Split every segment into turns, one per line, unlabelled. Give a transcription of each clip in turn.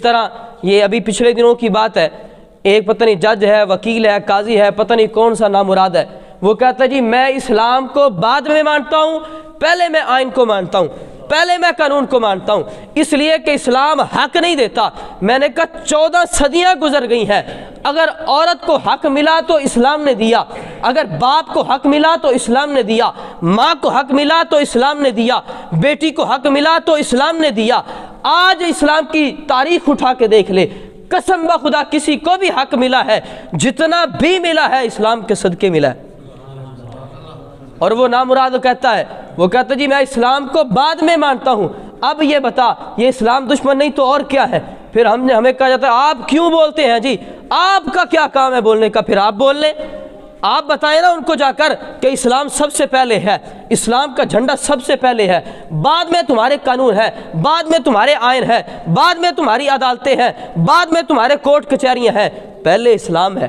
جس طرح یہ ابھی پچھلے دنوں کی بات ہے، ایک پتہ نہیں جج ہے، وکیل ہے، قاضی ہے، پتہ نہیں کون سا نامراد ہے، وہ کہتا ہے جی میں اسلام کو بعد میں مانتا ہوں، پہلے میں آئین کو مانتا ہوں، پہلے میں قانون کو مانتا ہوں، اس لیے کہ اسلام حق نہیں دیتا۔ میں نے کہا 14 صدیاں گزر گئی ہیں، اگر عورت کو حق ملا تو اسلام نے دیا، اگر باپ کو حق ملا تو اسلام نے دیا، ماں کو حق ملا تو اسلام نے دیا، بیٹی کو حق ملا تو اسلام نے دیا۔ آج اسلام کی تاریخ اٹھا کے دیکھ لے، قسم بخدا کسی کو بھی حق ملا ہے، جتنا بھی ملا ہے اسلام کے صدقے ملا ہے۔ اور وہ نامراد کہتا ہے، وہ کہتا ہے جی میں اسلام کو بعد میں مانتا ہوں۔ اب یہ بتا، یہ اسلام دشمن نہیں تو اور کیا ہے؟ پھر ہمیں کہا جاتا ہے آپ کیوں بولتے ہیں جی؟ آپ کا کیا کام ہے بولنے کا؟ پھر آپ بول لیں، آپ بتائیں نا ان کو جا کر کہ اسلام سب سے پہلے ہے، اسلام کا جھنڈا سب سے پہلے ہے، بعد میں تمہارے قانون ہے، بعد میں تمہارے آئین ہے، بعد میں تمہاری عدالتیں ہیں، بعد میں تمہارے کورٹ کچہریاں ہیں، پہلے اسلام ہے۔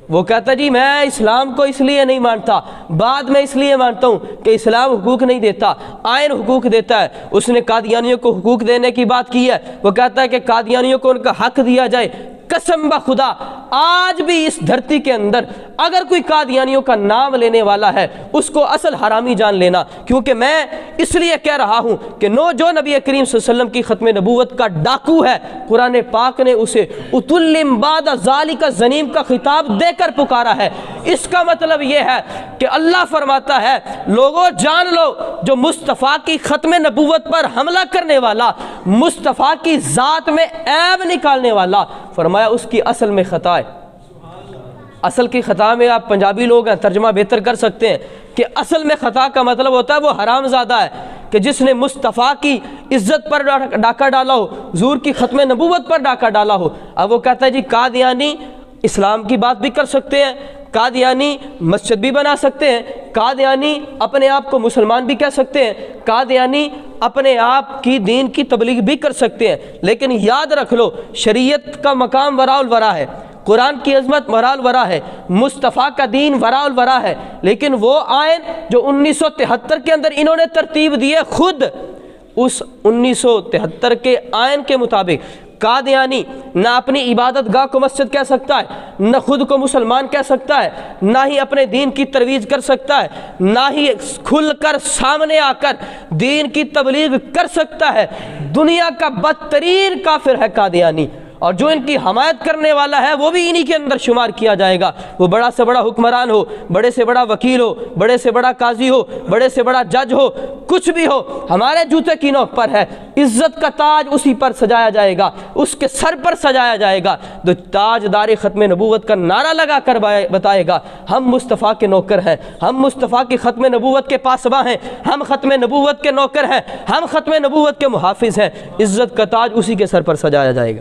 وہ کہتا جی میں اسلام کو اس لیے نہیں مانتا، بعد میں اس لیے مانتا ہوں کہ اسلام حقوق نہیں دیتا، آئین حقوق دیتا ہے۔ اس نے قادیانیوں کو حقوق دینے کی بات کی ہے، وہ کہتا ہے کہ قادیانیوں کو ان کا حق دیا جائے۔ قسم بخدا آج بھی اس دھرتی کے اندر اگر کوئی قادیانیوں کا نام لینے والا ہے اس کو اصل حرامی جان لینا، کیونکہ میں اس لیے کہہ رہا ہوں کہ جو نبی کریم صلی اللہ علیہ وسلم کی ختم نبوت کا ڈاکو ہے، قرآن پاک نے اسے اتلم بعد ذالک زنیم کا خطاب دے کر پکارا ہے۔ اس کا مطلب یہ ہے کہ اللہ فرماتا ہے لوگوں جان لو، جو مصطفیٰ کی ختم نبوت پر حملہ کرنے والا، مصطفیٰ کی ذات میں عیب نکالنے والا، فرمایا اس کی اصل میں خطا ہے۔ اصل کی خطا میں آپ پنجابی لوگ ہیں ترجمہ بہتر کر سکتے ہیں کہ اصل میں خطا کا مطلب ہوتا ہے وہ حرام زادہ ہے، کہ جس نے مصطفیٰ کی عزت پر ڈاکہ ڈالا ہو، حضور کی ختم نبوت پر ڈاکہ ڈالا ہو۔ اب وہ کہتا ہے جی قادیانی اسلام کی بات بھی کر سکتے ہیں، قادیانی مسجد بھی بنا سکتے ہیں، قادیانی اپنے آپ کو مسلمان بھی کہہ سکتے ہیں، قادیانی اپنے آپ کی دین کی تبلیغ بھی کر سکتے ہیں، لیکن یاد رکھ لو شریعت کا مقام وراء الورا ہے، قرآن کی عظمت وراء الورا ہے، مصطفیٰ کا دین وراء الورا ہے، لیکن وہ آئین جو 1973 کے اندر انہوں نے ترتیب دی ہے، خود اس 1973 کے آئین کے مطابق قادیانی نہ اپنی عبادت گاہ کو مسجد کہہ سکتا ہے، نہ خود کو مسلمان کہہ سکتا ہے، نہ ہی اپنے دین کی ترویج کر سکتا ہے، نہ ہی کھل کر سامنے آ کر دین کی تبلیغ کر سکتا ہے۔ دنیا کا بدترین کافر ہے قادیانی، اور جو ان کی حمایت کرنے والا ہے وہ بھی انہی کے اندر شمار کیا جائے گا۔ وہ بڑا سے بڑا حکمران ہو، بڑے سے بڑا وکیل ہو، بڑے سے بڑا قاضی ہو، بڑے سے بڑا جج ہو، کچھ بھی ہو، ہمارے جوتے کی نوک پر ہے، عزت کا تاج اسی پر سجایا جائے گا، اس کے سر پر سجایا جائے گا۔ تو تاج دار ختم نبوت کا نعرہ لگا کر بتائے گا ہم مصطفیٰ کے نوکر ہیں، ہم مصطفیٰ کی ختم نبوت کے پاسباں ہیں، ہم ختم نبوت کے نوکر ہیں، ہم ختم نبوت کے محافظ ہیں۔ عزت کا تاج اسی کے سر پر سجایا جائے گا۔